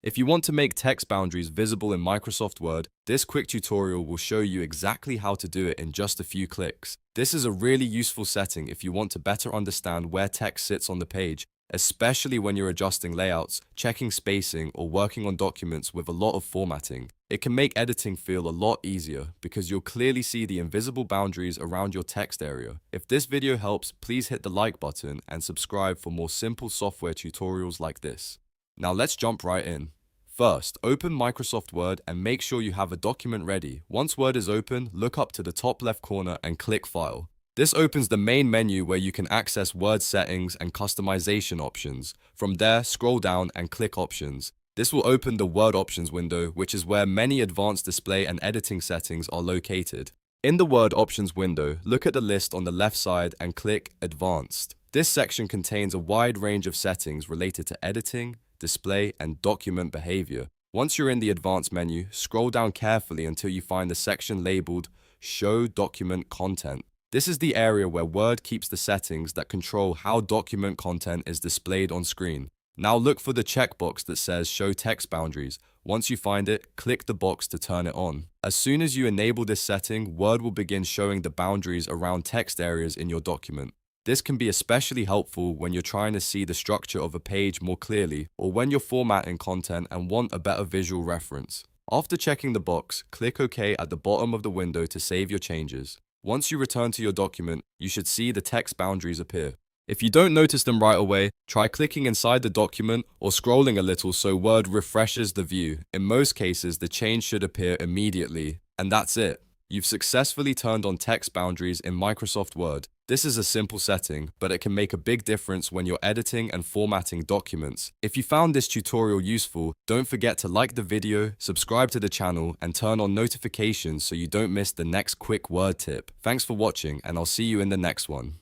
If you want to make text boundaries visible in Microsoft Word, this quick tutorial will show you exactly how to do it in just a few clicks. This is a really useful setting if you want to better understand where text sits on the page, especially when you're adjusting layouts, checking spacing, or working on documents with a lot of formatting. It can make editing feel a lot easier because you'll clearly see the invisible boundaries around your text area. If this video helps, please hit the like button and subscribe for more simple software tutorials like this. Now let's jump right in. First, open Microsoft Word and make sure you have a document ready. Once Word is open, look up to the top left corner and click File. This opens the main menu where you can access Word settings and customization options. From there, scroll down and click Options. This will open the Word Options window, which is where many advanced display and editing settings are located. In the Word Options window, look at the list on the left side and click Advanced. This section contains a wide range of settings related to editing, display, and document behavior. Once you're in the Advanced menu, scroll down carefully until you find the section labeled Show Document Content. This is the area where Word keeps the settings that control how document content is displayed on screen. Now look for the checkbox that says Show Text Boundaries. Once you find it, click the box to turn it on. As soon as you enable this setting, Word will begin showing the boundaries around text areas in your document. This can be especially helpful when you're trying to see the structure of a page more clearly, or when you're formatting content and want a better visual reference. After checking the box, click OK at the bottom of the window to save your changes. Once you return to your document, you should see the text boundaries appear. If you don't notice them right away, try clicking inside the document or scrolling a little so Word refreshes the view. In most cases, the change should appear immediately. And that's it. You've successfully turned on text boundaries in Microsoft Word. This is a simple setting, but it can make a big difference when you're editing and formatting documents. If you found this tutorial useful, don't forget to like the video, subscribe to the channel, and turn on notifications so you don't miss the next quick Word tip. Thanks for watching, and I'll see you in the next one.